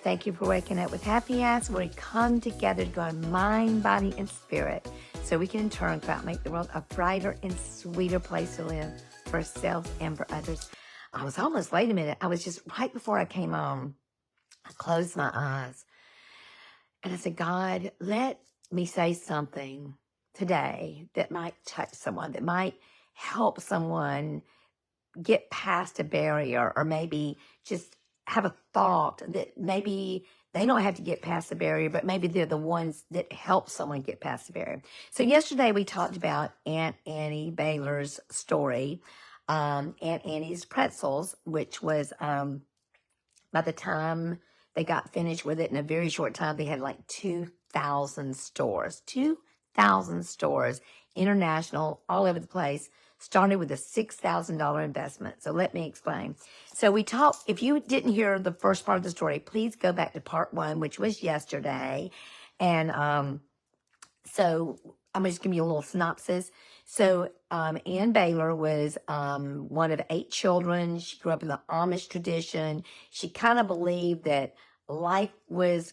Thank you for waking up with Happy Ass, where we come together to go on mind, body, and spirit so we can in turn go out and make the world a brighter and sweeter place to live for ourselves and for others. I was almost, wait a minute, I was just right before I came on, I closed my eyes and I said, God, let me say something today that might touch someone, that might help someone get past a barrier, or maybe just have a thought that maybe they don't have to get past the barrier, but maybe they're the ones that help someone get past the barrier. So yesterday we talked about Aunt Annie Baylor's story, Aunt Annie's Pretzels, which was by the time they got finished with it in a very short time, they had like 2,000 stores, 2,000 stores, international, all over the place. Started with a $6,000 investment. So let me explain. So we talked, if you didn't hear the first part of the story, please go back to part one, which was yesterday. And so I'm going to just give you a little synopsis. So Ann Baylor was one of 8 children. She grew up in the Amish tradition. She kind of believed that life was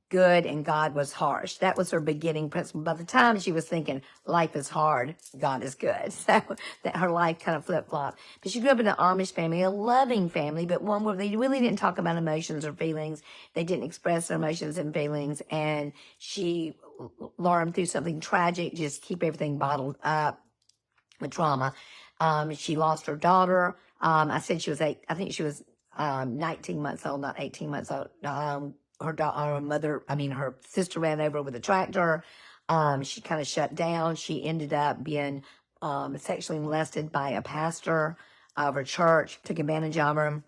good and God was harsh. That was her beginning principle. By the time she was thinking life is hard, God is good. So that her life kind of flip-flopped. But she grew up in an Amish family, a loving family, but one where they really didn't talk about emotions or feelings. They didn't express their emotions and feelings. And she learned through something tragic, just keep everything bottled up with trauma. She lost her daughter. I said she was 8. I think she was 19 months old, not 18 months old. Her sister ran over with a tractor. She kind of shut down. She ended up being sexually molested by a pastor of her church, took advantage of her.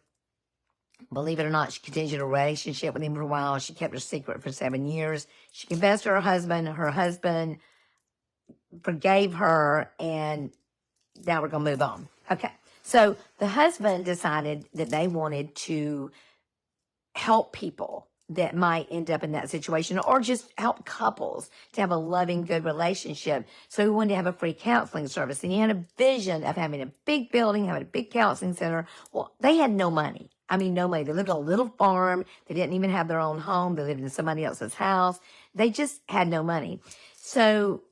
Believe it or not, she continued a relationship with him for a while. She kept her secret for 7 years. She confessed to her husband. Her husband forgave her, and now we're going to move on. Okay. So the husband decided that they wanted to help people that might end up in that situation, or just help couples to have a loving, good relationship. So he wanted to have a free counseling service. And he had a vision of having a big building, having a big counseling center. Well, they had no money. I mean, no money. They lived on a little farm. They didn't even have their own home. They lived in somebody else's house. They just had no money. So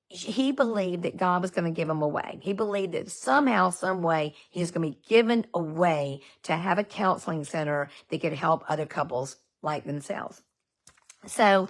he believed that God was going to give him a way. He believed that somehow, some way, he was going to be given a way to have a counseling center that could help other couples like themselves. So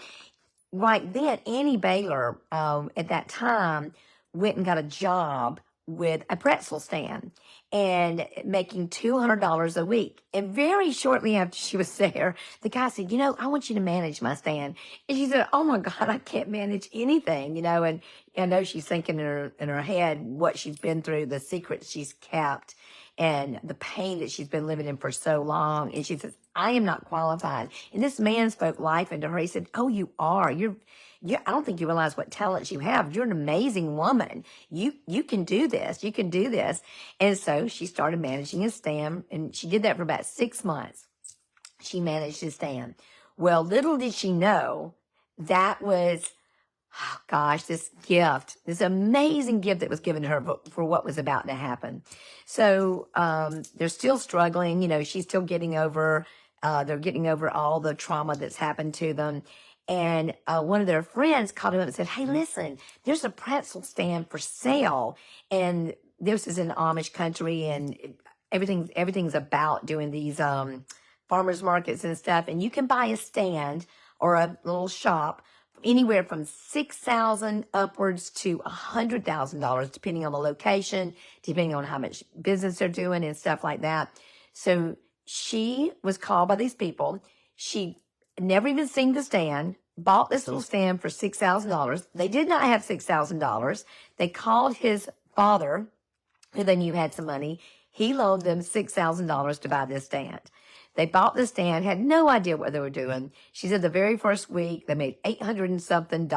right then, Annie Baylor, at that time, went and got a job with a pretzel stand and making $200 a week. And very shortly after she was there, the guy said, I want you to manage my stand. And she said, oh my God, I can't manage anything, and I know she's thinking in her head what she's been through, the secrets she's kept, and the pain that she's been living in for so long. And she says, I am not qualified. And this man spoke life into her. He said, oh, you are. I don't think you realize what talents you have. You're an amazing woman. You can do this. You can do this. And so she started managing a stand, and she did that for about 6 months. She managed a stand. Well, little did she know that was, oh gosh, this gift, this amazing gift that was given to her for what was about to happen. So they're still struggling. She's still getting over, they're getting over all the trauma that's happened to them. And one of their friends called him up and said, hey, listen, there's a pretzel stand for sale. And this is in Amish country, and everything's about doing these farmers markets and stuff. And you can buy a stand or a little shop anywhere from $6,000 upwards to $100,000, depending on the location, depending on how much business they're doing and stuff like that. So she was called by these people. She never even seen the stand, bought this little stand for $6,000. They did not have $6,000. They called his father, who they knew had some money. He loaned them $6,000 to buy this stand. They bought the stand, had no idea what they were doing. She said the very first week they made $800 and something.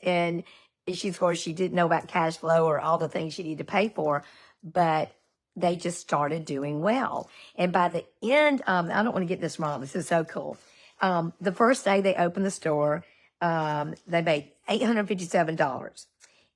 And of course, she didn't know about cash flow or all the things she needed to pay for, but they just started doing well. And by the end, I don't want to get this wrong. This is so cool. The first day they opened the store, they made $857.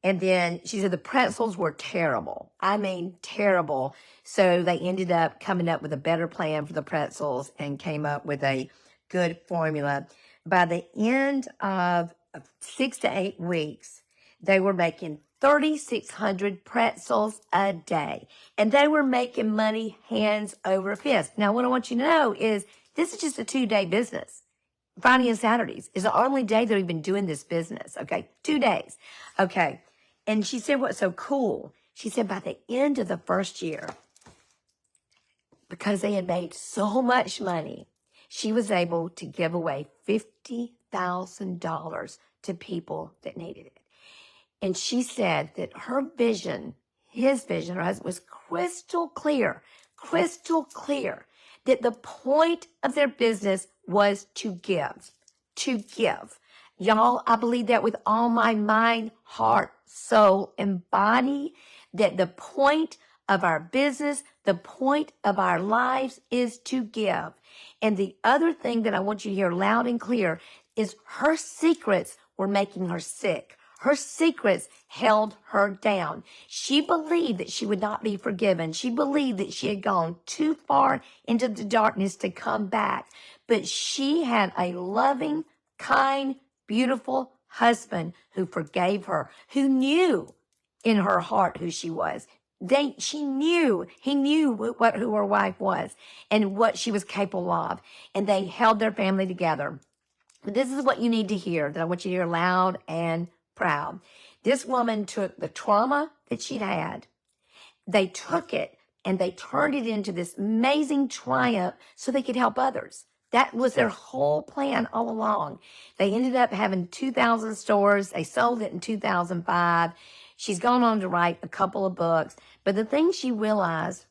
And then she said the pretzels were terrible. I mean, terrible. So they ended up coming up with a better plan for the pretzels and came up with a good formula. By the end of 6 to 8 weeks, they were making 3,600 pretzels a day. And they were making money hands over fist. Now, what I want you to know is this is just a 2-day business. Friday and Saturdays is the only day that we've been doing this business. Okay. 2 days. Okay. And she said, what's so cool? She said, by the end of the first year, because they had made so much money, she was able to give away $50,000 to people that needed it. And she said that her vision, his vision, her husband, was crystal clear, that the point of their business was to give, Y'all, I believe that with all my mind, heart, soul, and body, that the point of our business, the point of our lives is to give. And the other thing that I want you to hear loud and clear is her secrets were making her sick. Her secrets held her down. She believed that she would not be forgiven. She believed that she had gone too far into the darkness to come back. But she had a loving, kind, beautiful husband who forgave her, who knew in her heart who she was. He knew who her wife was and what she was capable of. And they held their family together. But this is what you need to hear, that I want you to hear loud and proud. This woman took the trauma that she'd had. They took it and they turned it into this amazing triumph so they could help others. That was their whole plan all along. They ended up having 2,000 stores. They sold it in 2005. She's gone on to write a couple of books. But the thing she realized,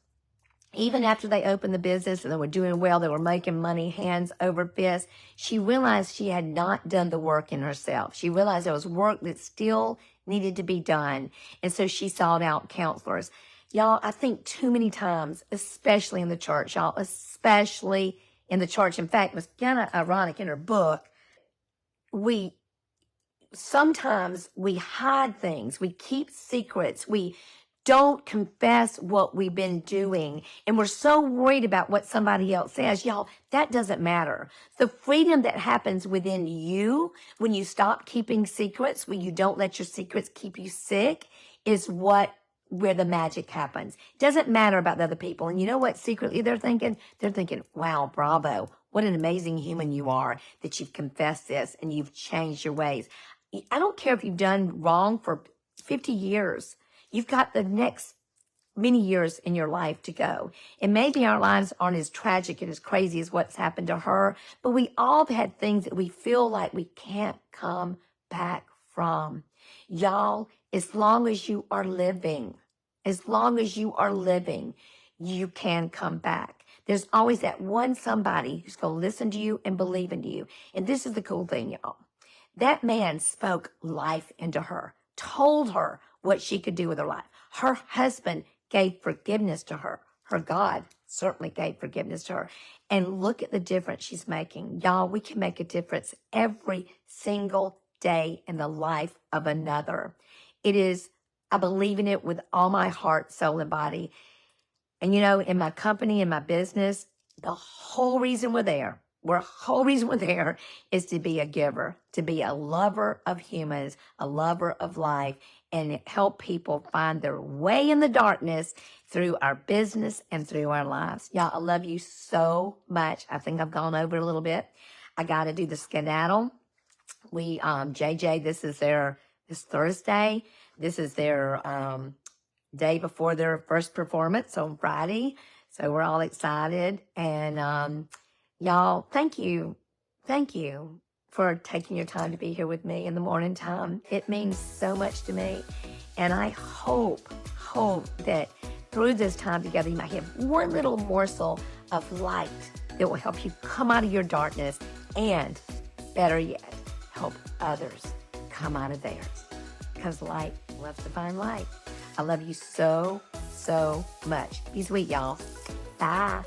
even after they opened the business and they were doing well, they were making money hands over fist, she realized she had not done the work in herself. She realized there was work that still needed to be done. And so she sought out counselors. Y'all, I think too many times, especially in the church, especially in the church. In fact, it was kind of ironic in her book. Sometimes we hide things. We keep secrets. We don't confess what we've been doing. And we're so worried about what somebody else says. Y'all, that doesn't matter. The freedom that happens within you when you stop keeping secrets, when you don't let your secrets keep you sick, is where the magic happens. It doesn't matter about the other people. And you know what secretly they're thinking? They're thinking, wow, bravo. What an amazing human you are that you've confessed this and you've changed your ways. I don't care if you've done wrong for 50 years. You've got the next many years in your life to go. And maybe our lives aren't as tragic and as crazy as what's happened to her, but we all have had things that we feel like we can't come back from. Y'all, as long as you are living, you can come back. There's always that one somebody who's going to listen to you and believe in you. And this is the cool thing, y'all. That man spoke life into her, told her what she could do with her life. Her husband gave forgiveness to her. Her God certainly gave forgiveness to her. And look at the difference she's making. Y'all, we can make a difference every single day in the life of another. I believe in it with all my heart, soul, and body. And you know, in my company, in my business, the whole reason we're there is to be a giver, to be a lover of humans, a lover of life, and help people find their way in the darkness through our business and through our lives. Y'all, I love you so much. I think I've gone over a little bit. I got to do the skedaddle. JJ, this Thursday. This is their day before their first performance on Friday. So we're all excited. And y'all, thank you. Thank you for taking your time to be here with me in the morning time. It means so much to me. And I hope that through this time together, you might have one little morsel of light that will help you come out of your darkness and, better yet, help others come out of theirs. Because light loves to find light. I love you so, so much. Be sweet, y'all. Bye.